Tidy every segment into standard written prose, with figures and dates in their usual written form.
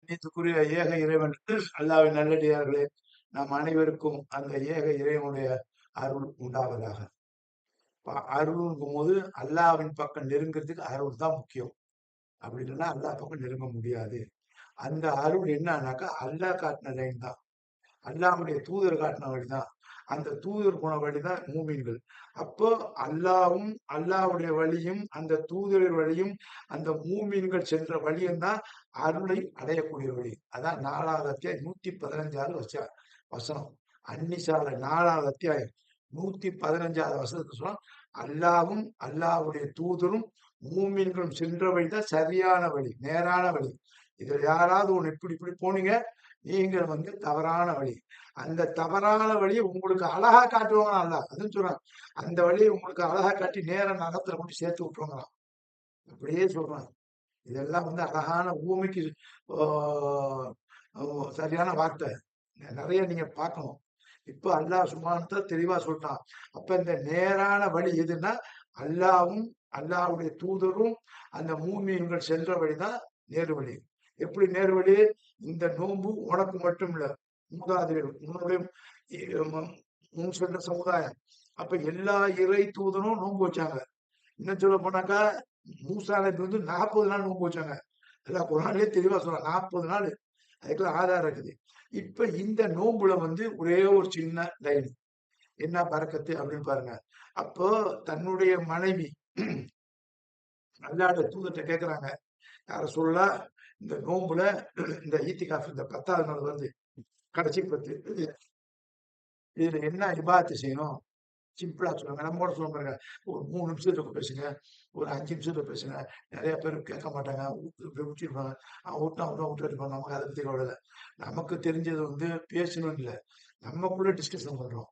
கண்ணியத்துக்குரிய ஏக இறைவன் அல்லாஹ்வின் நல்லடியார்களே, நாம் அனைவருக்கும் அந்த ஏக இறைவனுடைய அருள் உண்டாவதாக. அருள்ங்கும்போது அல்லாஹ்வின் பக்கம் நெருங்குறதுக்கு அருள் தான் முக்கியம். அப்படி இல்லைன்னா அல்லாஹ் பக்கம் நெருங்க முடியாது. அந்த அருள் என்னன்னாக்கா அல்லாஹ் காட்டின லைன் தான். அல்லாஹ்வுடைய தூதர் காட்டின வழிதான். அந்த தூதர் போன வழிதான் மூமின்கள். அப்போ அல்லாஹ்வும் அல்லாஹ்வுடைய வழியும் அந்த தூதர் வழியும் அந்த மூமின்கள் சென்ற வழியும் தான் அருளை அடையக்கூடிய வழி. அதான் 4வது அத்தியாயம் 115வது வசனம். அந்நிசால 4வது அத்தியாயம் 115வது வசனத்தை சொன்னா அல்லாஹ்வும் அல்லாஹ்வுடைய தூதரும் மூமின்களும் சென்ற வழிதான் சரியான வழி, நேரான வழி. இதுல யாராவது ஒண்ணு இப்படி போனீங்க, நீங்க தவறான வழி. அந்த தவறான வழியை உங்களுக்கு அழகா காட்டுவாங்க அல்லாஹ். அதுவும் சொல்றான். அந்த வழியை உங்களுக்கு அழகா காட்டி நேர நரகத்துல கொண்டு சேர்த்து விட்டுருவாங்களாம். அப்படியே சொல்றாங்க. இதெல்லாம் அழகான ஊமைக்கு ஆஹ் சரியான வார்த்தை. நிறைய நீங்க பார்க்கணும். இப்ப அல்லாஹ் சுப்ஹானஹு தெளிவா சொல்லிட்டான். அப்ப இந்த நேரான வழி எதுன்னா அல்லாஹ்வும் அல்லாஹ்வுடைய தூதரும் அந்த மூமின்கள் சென்ற வழிதான் நேரு வழி. எப்படி நேரு வழி? இந்த நோன்பு உனக்கு மட்டும் இல்ல, மூதாதையர் உன்னுடைய முன் சென்ற சமுதாயம். அப்ப எல்லா இறை தூதரும் நோன்பு வச்சாங்க. இன்னும் சொல்ல போனாக்கா மூசா நபி 40 நாள் நோன்பு வச்சாங்க. எல்லாம் குர்ஆன்லயே தெளிவா சொல்றான். 40 நாள். அதுக்கெல்லாம் ஆதாரம் இருக்குது. இப்ப இந்த நோன்புல ஒரே ஒரு சின்ன லைன். என்ன பரக்கத்து அப்படின்னு பாருங்க. அப்போ தன்னுடைய மனைவி அல்லாஹ்வுடைய தூதர்ட்ட கேட்கிறாங்க. யார சொல்லலாம் இந்த நோன்புல இந்த ஈத்திகாஃப் இந்த 10வது நாள் வருது. கடைசி 10. இதுல என்ன இபாதத்து செய்யணும்? சிம்பிளா சொல்லுங்க. நம்ம கூட சொல்லுவோம் பாருங்க. ஒரு 3 நிமிஷத்துல பேசுங்க. ஒரு 5 நிமிஷத்துல பேசுங்க. நெறைய பேர் கேட்க மாட்டாங்க. விட்டுருப்பாங்க. விட்டா விட்டுட்டு இருப்பாங்க. நமக்கு அதை பத்தி கவலை இல்ல. நமக்கு தெரிஞ்சது பேசணும்னு இல்ல. நமக்குள்ள டிஸ்கஷன் பண்றோம்.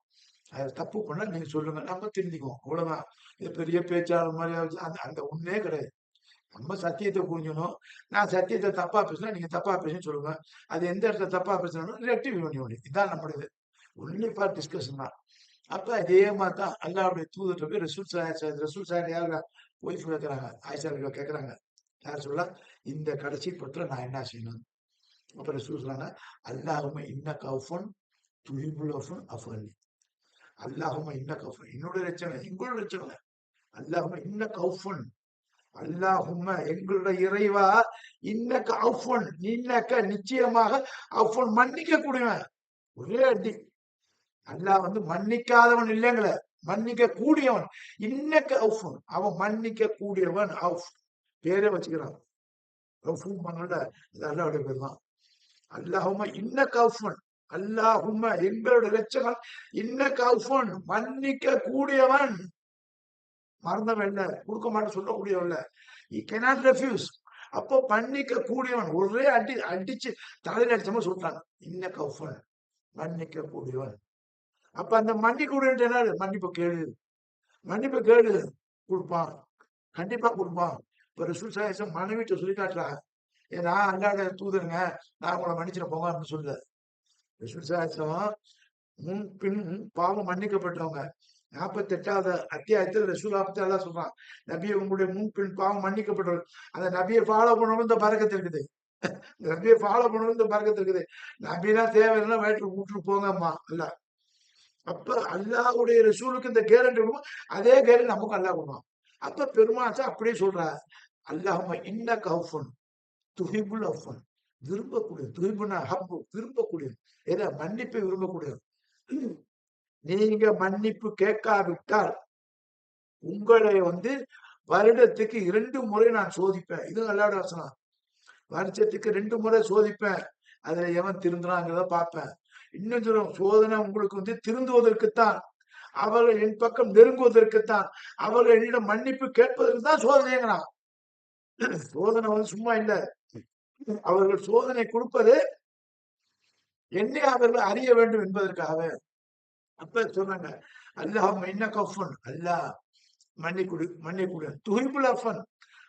அது தப்பு பண்ணா நீங்க சொல்லுங்க. நம்ம திருந்திக்குவோம். அவ்வளவுதான். இது பெரிய பேச்சாளர் மாதிரி அந்த அந்த உண்மையே கிடையாது. நம்ம சத்தியத்தை புரிஞ்சணும். நான் சத்தியத்தை தப்பா பேசினா நீங்க தப்பா பேசுன்னு சொல்லுங்க. அது எந்த இடத்துல தப்பா பேசினாலும் ரெக்டிஃபை பண்ணி முடியும். இதான் நம்மளுது. ஒன்லி ஃபார் டிஸ்கஷன் தான். அப்ப அதே மாதிரி தான் அல்லாஹ்வுடைய தூதர்ட்ட போய் ரசூல் சாஹிப் யாரு ஒய்ஃப் கேட்கறாங்க. ஆயிஷா கேட்கறாங்க. யார் சொல்லலாம்? இந்த கடைசி பத்துல நான் என்ன செய்யணும்? அப்ப ரசூல் சொன்னாங்க, அல்லாஹும்ம இன்னக அஃபுன் துஹிப்புல் அஃபுன் அல்லாஹும்ம இன்னக அஃபுன். என்னோட ரட்சணை, எங்களோட ரட்சணை. அல்லாஹும்ம இன்னக அஃபுன். அல்லாஹும்ம எங்களுடைய இறைவா, இன்னக அஃபுன். இன்னக நிச்சயமாக அஃபுன் மன்னிக்க கூடியவன். ஒரே அடி. அல்லாஹ் மன்னிக்காதவன் இல்லைங்கள, மன்னிக்க கூடியவன். இன்னக்க அஃபுன். அவன் மன்னிக்க கூடியவன். அஃப் பேரே வச்சுக்கிறான். அஃபுன் இது அல்லாஹ்வுடைய பேர் தான். அல்லாஹும்ம இன்னக அஃபுன். அல்லாஹும்ம எங்களுடைய லட்சணம் இன்னக அஃபுன் மன்னிக்க கூடியவன். மறந்தவன் இல்ல, கொடுக்க மாட்டேன் சொல்லக்கூடியவன் இல்ல. he cannot refuse. அப்போ மன்னிக்க கூடியவன். ஒரே அடிச்சு தலையில அடிச்சமா சொல்லிட்டாங்க. இன்னக அஃபுன் மன்னிக்க கூடியவன். அப்ப அந்த மன்னிக்க என்ன? மன்னிப்பு கேளு, மன்னிப்பு கேளு, கொடுப்பான். கண்டிப்பா கொடுப்பான். இப்ப ரசூல் ஸல்லல்லாஹு மனைவிட்ட சொல்லி காட்டுறாங்க. ஏன்னா அல்லாஹ்வுடைய தூதருங்க, நான் உங்களை மன்னிச்சிட போங்க அப்படின்னு சொல்லல. ரசூல் ஸல்லல்லாஹு முன் பின் பாவம் மன்னிக்கப்பட்டவங்க. 48வது அத்தியாயத்தில் ரசூல் அல்லாஹ் சொல்றான். நபியை உங்களுடைய முன் பின் பாவம் மன்னிக்கப்பட்டவர். அந்த நபியை ஃபாலோ பண்ணணும் இந்த பரக்கத்து இருக்குது. இந்த நபியை ஃபாலோ பண்ணணும் இந்த பரக்கத்து இருக்குது. நபிலாம் தேவையில்லைன்னா வயிற்று விட்டுட்டு போங்கம்மா அல்ல. அப்ப அல்லாஹ்வுடைய ரசூலுக்கு இந்த கேரண்டி கொடுக்கும். அதே கேரண்டி நமக்கு அல்லாஹ் கொடுப்பான். அப்ப பெருமாச்சா அப்படியே சொல்ற. அல்லாஹும்ம இன்னக அஃபுன் துஹிப்புல் அஃபுன். விரும்பக்கூடிய துஹிப்புனா ஹப்பு விரும்பக்கூடியது. எதை? மன்னிப்பை விரும்பக்கூடியது. நீங்க மன்னிப்பு கேட்காவிட்டால் உங்களை வருடத்துக்கு 2 முறை நான் சோதிப்பேன். இது அல்லாஹ்வுடைய வசனம். வருஷத்துக்கு 2 முறை சோதிப்பேன். அதுல எவன் திருந்துறாங்கிறத பார்ப்பேன். இன்னும் சொல்லுவோம், சோதனை உங்களுக்கு திருந்துவதற்குத்தான். அவர்கள் என் பக்கம் நெருங்குவதற்குத்தான். அவர்கள் என்னிடம் மன்னிப்பு கேட்பதற்கு தான் சோதனைங்கிறான். சோதனை சும்மா இல்ல. அவர்கள் சோதனை கொடுப்பது என்னை அவர்கள் அறிய வேண்டும் என்பதற்காக. அப்ப சொன்னாங்க, அல்லாஹும்ம இன்னக அஃபுன். அல்லாஹ் மன்னிக்கூடிய துஹிப்புல் அஃபன்.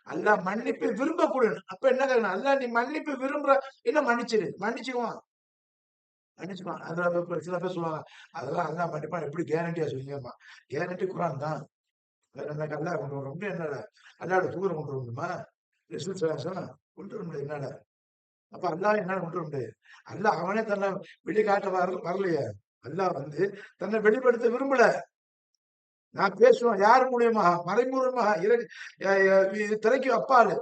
அல்லாஹ் மன்னிப்பை விரும்பக்கூடியவன். அப்ப என்ன கேட்கணும்? அல்லாஹ் நீ மன்னிப்பு விரும்புற, என்ன மன்னிச்சிரு, மன்னிச்சுக்குவான். மன்னிச்சுக்குவான். அதெல்லாம் சில பேர் சொல்லுவாங்க, அதெல்லாம் அல்லாஹ் மன்னிப்பான். எப்படி கேரண்டியா சொல்லுங்கம்மா? கேரண்டி குர்ஆன் தான். வேற என்ன அல்லாஹ் கொண்டு வர முடியும்? என்னால அல்லாஹ்வுடைய தூதர் கொண்டு வர முடியுமா? ரசூல் ஸல்லல்லாஹு அலைஹி வஸல்லம் கொண்டு வர முடியும் என்னால? அப்ப அல்லாஹ் என்னால விட்டுற முடியாது. அல்லாஹ் அவனே தன்னை வெளிக்காட்ட வரலையே. அல்லாஹ் தன்னை வெளிப்படுத்த விரும்பல. நான் பேசுவேன் யார் மூலியமாக? மறைமுகமாக இது திரைக்கு அப்பால்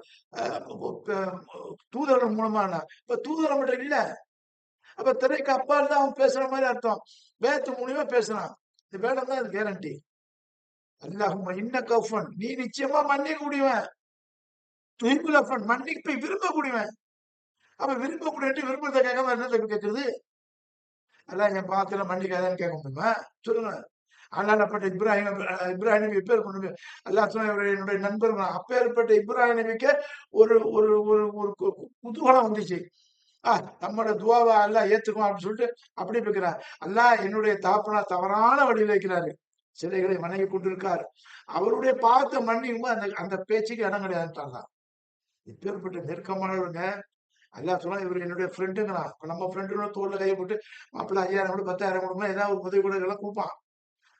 தூதர்கள் மூலமா. இப்ப தூதர் மட்டும் இல்ல. அப்ப திரைக்கு அப்பால் தான் அவன் பேசுற மாதிரி அர்த்தம். வேதத்து மூலியமா பேசுறான். இந்த வேடம் தான் அது கேரண்டி. அல்லாஹும்ம இன்னக அஃபன், நீ நிச்சயமா மன்னிக்க கூடியவன். துஹிப்புல் அஃபன், மன்னிப்பை விரும்பக்கூடியவன். அப்ப விரும்பக்கூடிய விரும்பத்தை கேட்காம என்னத்தை கேட்கறது? அல்லாஹ் என் பாத்துல மன்னிக்காதான்னு கேட்க முடியுமா? சொல்லுங்க. அல்லாஹ்ப்பட்ட இப்ராஹிம் நபி எப்பேர் கொண்டு அல்லாஹ் சொன்ன என்னுடைய நண்பர் அப்பேற்பட்ட இப்ராஹிம் நபிக்கு ஒரு ஒரு ஒரு ஒரு குதூகலம் வந்துச்சு. நம்மளோட துவாவை அல்லாஹ் ஏத்துக்கும் அப்படின்னு சொல்லிட்டு அப்படி இருக்கிறார். அல்லாஹ் என்னுடைய தாப்பனா தவறான வழியில் வைக்கிறாரு. சிலைகளை வணங்கி கொண்டிருக்கார். அவருடைய பாவத்தை மன்னிக்கும் அந்த அந்த பேச்சுக்கு இடம் கிடையாதுட்டாங்க. இப்பேற்பட்ட நெருக்கமானவருங்க. அல்லாஹ் சொன்னா இவர் என்னுடைய ஃப்ரெண்டுங்கிறான். நம்ம ஃப்ரெண்டு தோல்ல கையை போட்டு மாப்பிள்ள 5000 கூட 10,000 கொடுமா ஏதாவது ஒரு உதவி கூட எல்லாம் கொடுப்பான்.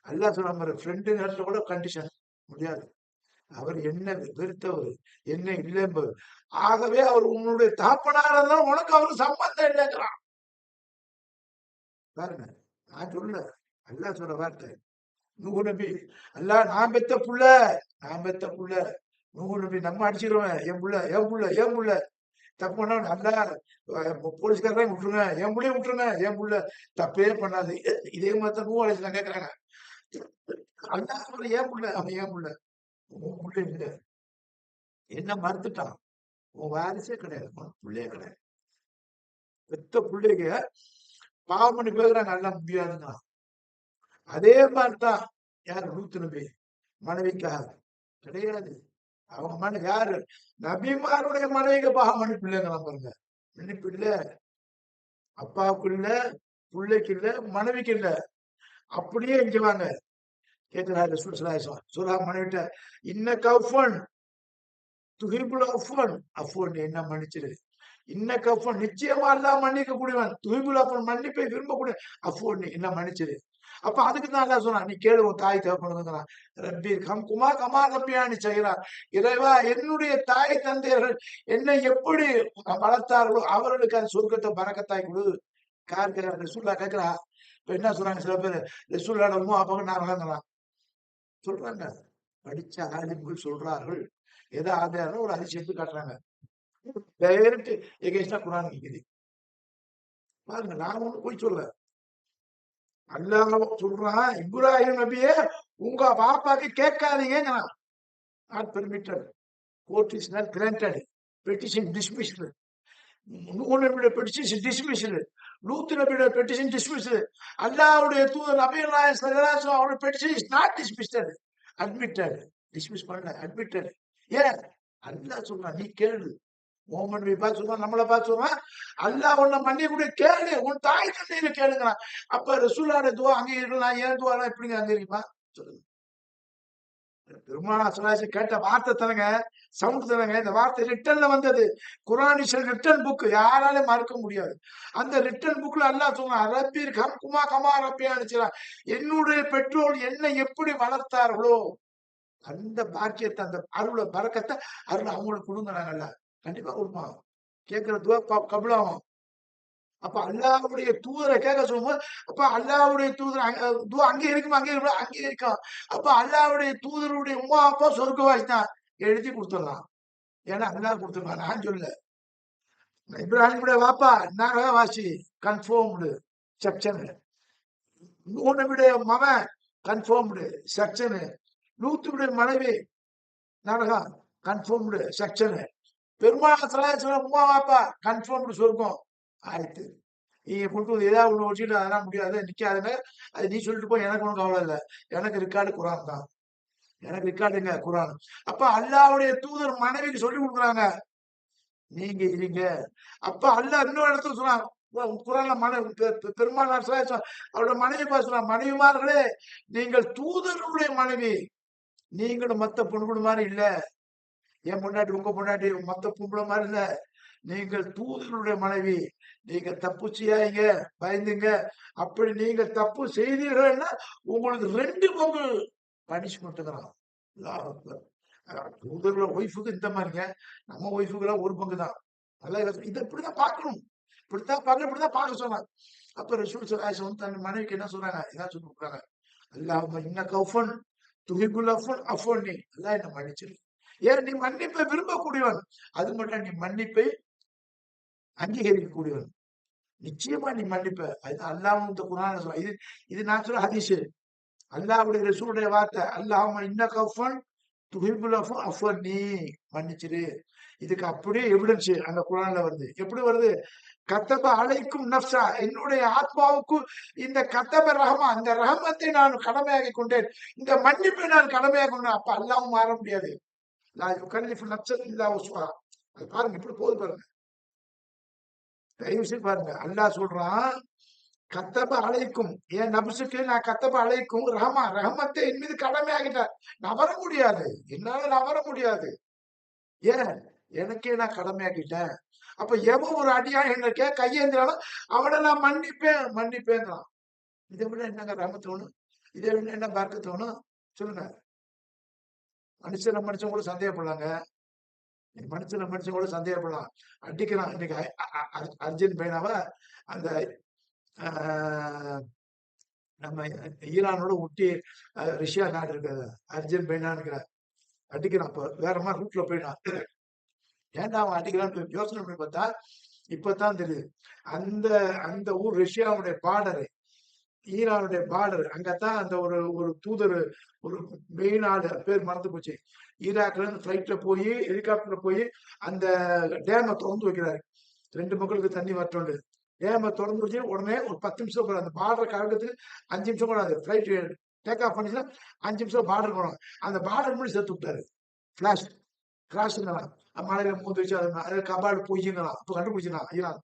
அல்லாஹ் சொன்ன மாதிரி ஃப்ரெண்டுங்கிறதுல கூட கண்டிஷன் முடியாது. அவர் என்ன வெறுத்தவர், என்ன இல்லை என்பது. ஆகவே அவர் உன்னுடைய தாப்பனாக இருந்தாலும் உனக்கு அவருக்கு சம்பந்தம் இல்லைங்கிறான். பாருங்க, நான் சொல்ல அல்லாஹ் சொல்ற வார்த்தை. நூஹு நபி, அல்லாஹ் நான் பெத்த புள்ள, நான் பெத்த புள்ள. நூஹு நபி நம்ம அடிச்சிருவேன், என் புள்ள என் புள்ள என் புள்ள தப்பு பண்ண அல்லாஹ் போலீஸ்காரரையும் விட்டுருங்க, என் புள்ளையும் விட்டுருங்க, என் புள்ள தப்பே பண்ணாது. இதே மாதிரி தான் நூஹு அலைஹிஸ்ஸலாம் கேட்கறாங்க. அல்லாஹ் சொல்ற ஏன் புள்ள, அவன் ஏன் புள்ள, உன் புள்ள இல்ல, என்ன மறுத்துட்டான், உன் வாரிசே கிடையாது, உன் பிள்ளையே கிடையாது. பெத்த பிள்ளைங்க பாவம் பண்ணி பேசுறாங்க, எல்லாம் முடியாதுங்க. அதே மாதிரிதான் யார் லூத் நபி மனைவிக்காக கிடையாது. அவங்க மனைவி யாரு? நபிமாருடைய மனைவிக்கு பாவம் பண்ணி பிள்ளைங்க பாருங்க. மன்னிப்பு இல்ல, அப்பாவுக்கு இல்ல, பிள்ளைக்கு இல்ல, மனைவிக்கு இல்ல. அப்படியே இங்க வாங்க கேட்கிறாரு சுலா மனைவிட்ட, இன்ன கஃபன் துஹிபுல் அஃபன், அஃபன் என்ன மன்னிச்சிரு. இன்ன கஃபன் நிச்சயமா அல்லாஹ் மன்னிக்க கூடியவன், துஹிபுல் அஃபன் மன்னிப்பை விரும்பக்கூடிய அஃபன் என்ன மன்னிச்சிரு. அப்ப அதுக்கு தான் அல்லாஹ் சொன்னான், நீ கேளு உன் தாய் தகப்பனுங்கிறான். ரப்பி கமா கமா ரப்பியானி செய்கிறான். இறைவா என்னுடைய தாய் தந்தையர்கள் என்னை எப்படி வளர்த்தார்களோ அவர்களுக்கு அந்த சொர்க்கத்தை பறக்கத்தாய் கொடு. ரசூல்லா கேட்கிறா. இப்ப என்ன சொல்றாங்க சில பேர், ரசூல்லோட அம்மா அப்பாவுக்கு நான் வளர்ந்தலாம் சொல்றாங்க. படிச்ச ஆலிம்கள் சொல்றார்கள். எதை ஆதாரம் ஒரு அதிர்ச்சி எடுத்து காட்டுறாங்க. டைரக்ட் எகேன்ஸ்டா குரான் இருக்குது. பாருங்க, நான் ஒண்ணு போய் சொல்ல. அல்லாஹ் சொல்றான், இப்ராஹிம் நபியே உங்க பாப்பாக்கு கேட்காதீங்கிறான். Not permitted, court is not granted, petition dismissed. Nuh நபியோட பெட்டிஷன் டிஸ்மிஸ்டு, லூத் நபியோட பெட்டிஷன் டிஸ்மிஸ்டு. அல்லாஹ்வுடைய தூதர் நபிகள் நாயகம் ஸல்லல்லாஹு அலைஹி வஸல்லம் அவருடைய petition is not dismissed, admitted. Dismiss பண்ணல, அட்மிட்டட். ஏன்? அல்லாஹ் சொல்றான், நீ கேளு. முகமது நபி பார்த்து சொல்றான், நம்மளை பார்த்து சொல்றான், அல்லாஹ் உன்னை மன்னிக்கூடிய கேளு, உன் தாய் தந்தையில கேளுங்கிறான். அப்ப ரசூலுல்லாஹ்வுடைய துஆ அங்க இருக்கலாம், ஏன் துஆலாம் எப்படிங்க அங்க இருக்குமா? சொல்லுங்க. பெருமானா ஸல்லல்லாஹு கேட்ட வார்த்தை தானங்க, சவுண்ட் தானங்க. இந்த வார்த்தை ரிட்டன்ல வந்தது. குர்ஆன் இஸ் ரிட்டன் புக், யாராலும் மறுக்க முடியாது. அந்த ரிட்டன் புக்ல அல்லாஹ் சொல்றான், ரப்பி கமா கமா ரப்பியானி செய்கிறான். என்னுடைய பெற்றோர் என்னை எப்படி வளர்த்தார்களோ அந்த பாக்கியத்தை, அந்த அருள பறக்கத்தை அருள் அவங்களுக்கு கொடுங்கிறாங்கல்ல. கண்டிப்பா கொடுப்பான். கேட்கிற துவா கபுலாகும். அப்ப அல்லாஹ்வுடைய தூதரை கேட்க சொல்லும்போது, அப்ப அல்லாஹ்வுடைய தூதர் துவா அங்கே இருக்குமா? அங்கே இருக்கும், அங்கே இருக்கும். அப்ப அல்லாஹ்வுடைய தூதருடைய உம்மா அப்பா சொர்க்கவாசி தான், எழுதி கொடுத்துடலாம். ஏன்னா அல்லாஹ் கொடுத்துருக்கான், நான் சொல்ல. இப்ராஹிமுடைய வாப்பா நரகவாசி, கன்ஃபார்ம்டு செக்ஷன். நூஹ் நபியுடைய மகன் கன்ஃபார்ம்டு செக்ஷன். லூத்துடைய மனைவி நரகம் கன்ஃபார்ம்டு செக்ஷன். பெருமாள் உமா வாப்பா கன்ஃபார்ம்டு சொர்க்கம் ஆயிடுத்து. நீங்க கொண்டு ஏதாவது ஒண்ணு வச்சுட்டு அதெல்லாம் முடியாது, நிக்காதுன்னு அது நீ சொல்லிட்டு போய், எனக்கு ஒன்றும் கவலை இல்லை. எனக்கு ரெக்கார்டு குரான் தான், எனக்கு ரெக்கார்டுங்க குரான். அப்ப அல்லாஹ்வுடைய தூதர் மனைவிக்கு சொல்லி கொடுக்குறாங்க, நீங்க இருங்க. அப்ப அல்லாஹ் இன்னொரு இடத்துல சொன்னாங்க குரான்ல பெருமாள் அவருடைய மனைவி பேசுறான், மனைவிமார்களே நீங்கள் தூதருடைய மனைவி, நீங்களும் மத்த பொண்ணுகள் மாதிரி இல்ல. என் பொண்டாட்டி உங்க பொண்டாட்டி மத்த பொம்பளை மாதிரி இல்ல, நீங்கள் தூதருடைய மனைவி. நீங்க தப்பு செய்யாதீங்க, பயந்துங்க. அப்படி நீங்க தப்பு செய்தீர்கள்னா உங்களுக்கு 2 பங்கு பனிஷ்மெண்ட்டுங்கிறான். தூதர்கள ஒய்ஃபுக்கு இந்த மாதிரிங்க, நம்ம ஒய்ஃபுக்கு 1 பங்கு தான். இதை இப்படிதான் பார்க்கணும், இப்படித்தான் பார்க்கணும், இப்படிதான் பார்க்க சொன்னாங்க. அப்ப ரசூல் ஸல்லல்லாஹு வந்து தன் மனைவிக்கு என்ன சொல்றாங்க, இதான் சொல்லி கொடுக்குறாங்க. அல்லாஹும்ம இன்னக அஃபுன் துஹிப்புல் அஃபுவ அஃப்வன்னி. அல்லாஹ் என்ன மன்னிச்சிரு. ஏன் நீ மன்னிப்பை விரும்பக்கூடியவன். அது மட்டும் நீ மன்னிப்பை அங்கீகரிக்கக்கூடியவன். நிச்சயமா நீ மன்னிப்ப. அது அல்லாஹ்வும் இந்த குர்ஆன்ல சொல்றான். இது இது நான் சொல்ற ஹதீஸ். அல்லாஹ்வுடைய ரசூலுடைய வார்த்தை. அல்லாஹும்ம இன்னக அஃபுன் துஹிப்புல் அஃபுவ அஃப்வன்னி. மன்னிச்சிரு. இதுக்கு அப்படியே எவிடன்ஸ் அந்த குர்ஆன்ல வருது. எப்படி வருது? கத்தப அலைக்கும் நஃப்ஸா, என்னுடைய ஆத்மாவுக்கு இந்த கத்தப ரஹமா, இந்த ரஹமத்தை நான் கடமையாக்கி கொண்டேன், இந்த மன்னிப்பை நான் கடமையாக்கி கொண்டேன். அப்ப அல்லாஹ்வும் மாற முடியாது. லா யுகல்லிஃபு நஃப்ஸன் இல்லா உஸ்ஹா. அது பாருங்க இப்படி போகுது பாருங்க. தயவு செய்து பாருங்க. அல்லாஹ் சொல்றான் கத்தப அலைக்கும், என் நப்சுக்கு நான் கத்தப அலைக்கும் ரஹமா, ரஹமத்தை என் மீது கடமையாகிட்டேன். நவர முடியாது, என்னால நவர முடியாது. ஏன்? எனக்கே நான் கடமையாக்கிட்டேன். அப்ப எவன் ஒரு அடியான் என்ன கையேந்திராலும் அவனை நான் மன்னிப்பேன் மன்னிப்பேன்றான். இதை விட என்னங்க ரஹமத் தோணும்? இதை விட என்ன பார்க்க தோணும்? சொல்லுங்க. மனுஷன் கூட சந்தேகப்படலாங்க. மனுஷன் கூட சந்தேகப்படலாம். அடிக்கிறான் இன்னைக்கு அர்ஜென்ட் பைனாவ அந்த நம்ம ஈரானோட ஒட்டி ரஷ்யா நாடு இருக்கிறது அர்ஜென்ட் பைனான்னு அடிக்கிறான். அப்ப வேற மாதிரி ரூட்ல போயிடான். ஏன்டா அவன் அடிக்கிறான்னு யோசனை பண்ணி பார்த்தா இப்பதான் தெரியுது. அந்த அந்த ஊர் ரஷ்யாவுடைய பார்டரு, ஈரானுடைய பார்டர். அங்கத்தான் அந்த ஒரு ஒரு தூதர், ஒரு மெயின் ஆளு, பேர் மறந்து போச்சு. ஈராக்ல இருந்து பிளைட்ல போய் ஹெலிகாப்டர்ல போய் அந்த டேமை திறந்து வைக்கிறாரு. 2 மக்களுக்கு தண்ணி வரட்டோண்டு டேமை திறந்து வச்சு உடனே ஒரு 10 நிமிஷம் கூட அந்த பார்டர் கலக்கிறதுக்கு 5 நிமிஷம் கூட அது ஃபிளைட் டேக் ஆஃப் பண்ணிச்சுன்னா 5 நிமிஷம் பார்டர் போனோம். அந்த பார்டர் முன்னாடி சேர்த்து விட்டாரு. பிளாஷ் கிராஷ்ங்களாம், மலையில மூந்துச்சு, அது கபாடு பொய்யுங்களாம். அப்ப கண்டுபிடிச்சிடலாம் ஈரான்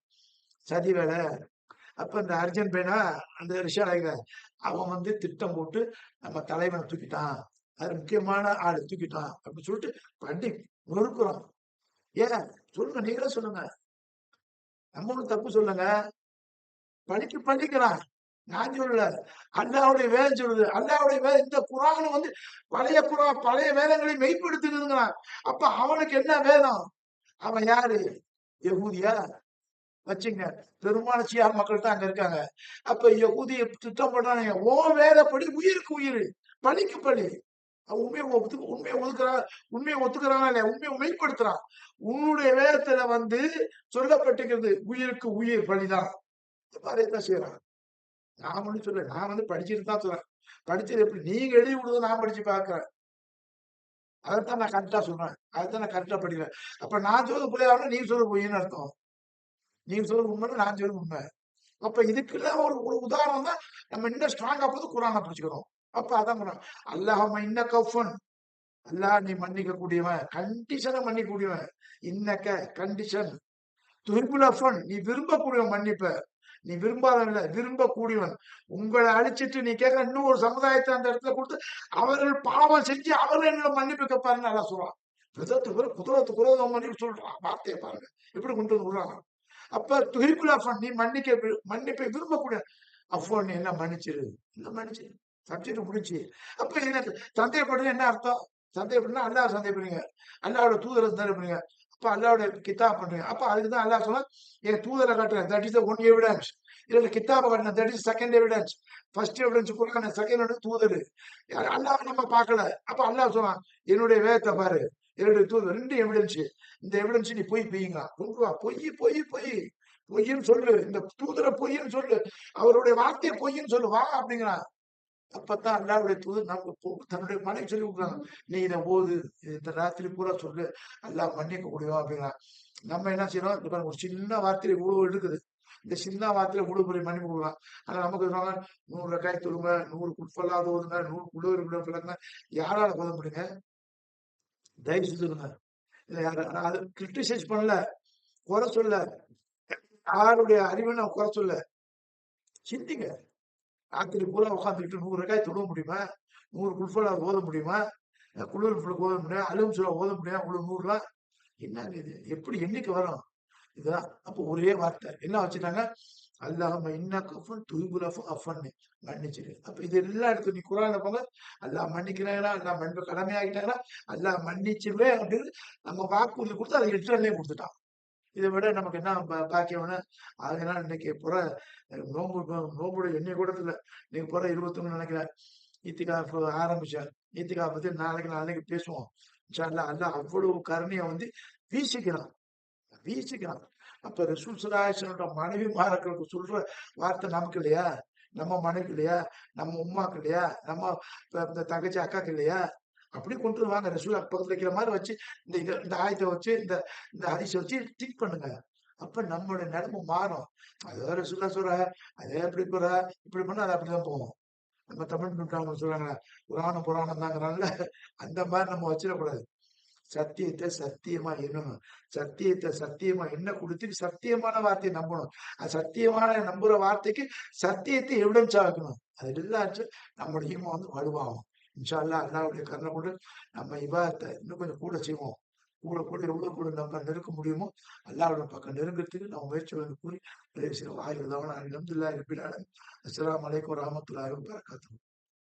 சதி வேலை. அப்ப இந்த அர்ஜென்ட் பைனா அந்த ரிஷால அவன் வந்து திட்டம் போட்டு நம்ம தலைவனை தூக்கிட்டான், அது முக்கியமான ஆளு தூக்கிட்டான் அப்படின்னு சொல்லிட்டு பண்ணி நொறுக்குறோம். ஏன் சொல்லுங்க, நீங்களே சொல்லுங்க. நம்ம ஒண்ணு தப்பு சொல்லுங்க. பண்ணிக்கிறான். நான் சொல்லல, அல்லாவுடைய வேதம் சொல்லுது. அல்லாவுடைய வேதம் இந்த குரான் வந்து பழைய வேதங்களை மெய்ப்படுத்துதுங்கிறான். அப்ப அவனுக்கு என்ன வேதம்? அவன் யாரு? யகூதியா? வச்சுங்க, பெரும்பாலும் சியார் மக்கள் தான் அங்க இருக்காங்க. அப்ப யகூதிய திட்டம் பண்றானுங்க. ஓ வேதப்படி உயிருக்கு உயிர், பழிக்கு பழி. உண்மையை ஒத்துக்கிறானா இல்லையா? உண்மையை மெய்ப்படுத்துறான். உன்னுடைய வேதத்துல வந்து சொல்லப்பட்டிருக்கிறது உயிருக்கு உயிர் பழிதான். தான் செய்யறான். நான் ஒண்ணு சொல்ல, நான் வந்து படிச்சுட்டு தான் சொல்றேன். படிச்சது எப்படி நீங்க எழுதி விடுறது நான் படிச்சு பாக்குறேன். அதைத்தான் நான் கரெக்டா சொல்றேன். அதைத்தான் நான் கரெக்டா படிக்கிறேன். அப்ப நான் சொல்றது புரியாதுன்னா நீங்க சொல்றது பொய்ன்னு அர்த்தம். நீங்க சொல்றது உண்மை, நான் சொல்றது உண்மை. அப்ப இதுக்கெல்லாம் ஒரு உதாரணம் தான் நம்ம இன்னும் ஸ்ட்ராங்கா போது குரானை படிச்சுக்கிறோம். அப்ப அதான் அல்லாஹ் இன்ன கஃபன், அல்லாஹ் நீ மன்னிக்க கூடியவன், கண்டிஷனை மன்னிக்க கூடியவன். இன்னக்க கண்டிஷன், துஹிப்புல் அஃபன் நீ விரும்பக்கூடியவன் மன்னிப்ப. நீ விரும்பாதவன் இல்ல, விரும்பக்கூடியவன். உங்களை அழிச்சிட்டு நீ கேட்க இன்னும் ஒரு சமுதாயத்தை அந்த இடத்துல கொடுத்து அவர்கள் பாவம் செஞ்சு அவர்கள் என்னோட மன்னிப்பு கேட்பாருன்னு நல்லா சொல்றான். குதிரத்துக்கு மன்னிப்பு சொல்றான். வார்த்தையை பாருங்க எப்படி கொண்டு வந்து விடுறாங்க. அப்ப துஹிப்புல் அஃபன் நீ மன்னிப்பை விரும்பக்கூடிய அஃபன் நீ என்ன மன்னிச்சிரு, என்ன மன்னிச்சிரு, சப்ஜெக்ட் முடிச்சு. அப்ப எனக்கு சந்தேகப்படுறது என்ன அர்த்தம்? சந்தேகப்படுனா அல்லாஹ் சந்தேகப்படுறீங்க, அல்லாவோட தூதரை சந்தேகப்படுறீங்க, அப்ப அல்லாவோட கித்தாப் பண்றீங்க. அப்ப அதுக்குதான் அல்லாஹ் சொன்னா என் தூதரை காட்டுறேன், that is the one evidence. இல்ல கித்தாபை காட்டின, that is second evidence. First evidence Quran, second evidence தூதர். அல்லாஹ் நம்ம பார்க்கல. அப்ப அல்லாஹ் சொன்னான் என்னுடைய வேதத்தை பாரு, என்னுடைய தூதர், 2 எவிடன்ஸ். இந்த எவிடன்ஸ் நீ பொய் பெய்யுங்க, கொண்டு வா. பொய்ன்னு சொல்லு, இந்த தூதரை பொய்ன்னு சொல்லு, அவருடைய வார்த்தையை பொய்ன்னு சொல்லு, வா அப்படிங்கிறான். அப்பதான் அல்லாவுடைய தூதர் நமக்கு தன்னுடைய மனைவி சொல்லி கொடுக்குறாங்க, நீ இதை ஓது, இந்த ராத்திரி பூரா சொல்லு, அல்லாஹ் மன்னிக்க முடியும் அப்படிங்கிறான். நம்ம என்ன செய்யறோம்? இப்ப ஒரு சின்ன வார்த்தையில இவ்வளவு இருக்குது, இந்த சின்ன வார்த்தையில இவ்வளவு பெரிய மன்னிப்பு கொடுக்கலாம். ஆனா நமக்கு சொல்றாங்க 100 ரக்காய் தொழுங்க, 100 குட்பல்லாத ஓதுங்க, 100 குழுவர் பிள்ளைங்க. யாரால போத முடியுங்க? தயவு செஞ்சு சொல்லுங்க. இல்ல யாரு அது கிரிட்டிசைஸ் பண்ணல, குறை சொல்ல, யாருடைய அறிவை நான் குறை சொல்ல. சிந்திங்க. ராத்திரி பூரா உட்காந்துக்கிட்டு 100 ரக்காய் தொழுவ முடியுமா? 100 குல்ஃபலா ஓத முடியுமா? குழுவில் ஓத முடியும், அலும் சொல்ல ஓத முடியும், உங்களுக்கு 100 ரூபா? என்னங்க இது? எப்படி எண்ணிக்கை வரும்? இதுதான். அப்போ ஒரே வார்த்தை என்ன வச்சுட்டாங்க? அல்லாஹும்ம இன்னக அஃபுன் துஹிப்புல் அஃப அஃபன்னி, மன்னிச்சிரு. அப்ப இது எல்லா இடத்துல நீ குர்ஆன்ல போங்க, அல்லாஹ் மன்னிக்கிறாங்களா, அல்லாஹ் மன்னிப்பு கடமையாகிட்டாங்களா, அல்லாஹ் மன்னிச்சிருவேன் அப்படின்னு நம்ம வாக்குறுதி கொடுத்து அதை லிட்டரலே கொடுத்துட்டான். இதை விட நமக்கு என்ன பாக்கியம்னு. அதனால இன்னைக்கு புற நோம்புடைய எண்ணெய் கூட இல்லை. இன்னைக்கு புற 21 நினைக்கிறேன். ஈத்திகாஃப் ஆரம்பிச்சேன். ஈத்திகாஃப் பத்தி நாளைக்கு பேசுவோம். இன்ஷா அல்லாஹ். அல்லாஹ் அவ்வளவு கருணையை வந்து வீசிக்கிறான் வீசிக்கிறான். அப்ப ரசூல் ஸல்லல்லாஹு அலைஹி வஸல்லம் மனைவிமார்களுக்கு சொல்ற வார்த்தை நமக்கு இல்லையா? நம்ம மனைவிக்கு இல்லையா? நம்ம உம்மாக்கு இல்லையா? நம்ம இந்த தங்கச்சி அக்காக்கு இல்லையா? அப்படி கொண்டு வாங்க. ரசூல் பக்கத்துல வைக்கிற மாதிரி வச்சு இந்த ஆயத்தை வச்சு இந்த ஹதீஸை வச்சு திங்க் பண்ணுங்க. அப்ப நம்மளுடைய நிலைமை மாறும். அது ரசூல்லா சொல்ற அதே எப்படி போற இப்படி பண்ணா அது அப்படிதான் போகும். நம்ம தமிழ் நூற்றாண்டு சொல்றாங்க புராணம் புராணம் தாங்கிறாங்கல்ல, அந்த மாதிரி நம்ம வச்சிடக்கூடாது. சத்தியத்தை சத்தியமா எண்ணணும். சத்தியத்தை சத்தியமா எண்ண கொடுத்துட்டு சத்தியமான வார்த்தையை நம்பணும். அது சத்தியமான நம்புற வார்த்தைக்கு சத்தியத்தை எவிடன்ஸ் ஆக்கணும். அது இல்லாச்சு நம்முடைய ஈமான் வந்து வலுவாகும். இன்ஷா அல்லாஹ் அல்லாஹ்வுடைய கருணை கொண்டு நம்ம இபாதத்தை இன்னும் கொஞ்சம் கூட செய்வோம். கூட எவ்வளவு கூட நம்ம நெருக்க முடியுமோ அல்லாஹ்வுடைய பக்கம் நெருங்கிறதுக்கு நம்ம முயற்சி வந்து கூறி வாயிலுள்ளவன அல்ஹம்துலில்லாஹி ரப்பில் ஆலமீன். அஸ்ஸலாமு அலைக்கும் வரஹ்மத்துல்லாஹி வபரகாத்துஹு.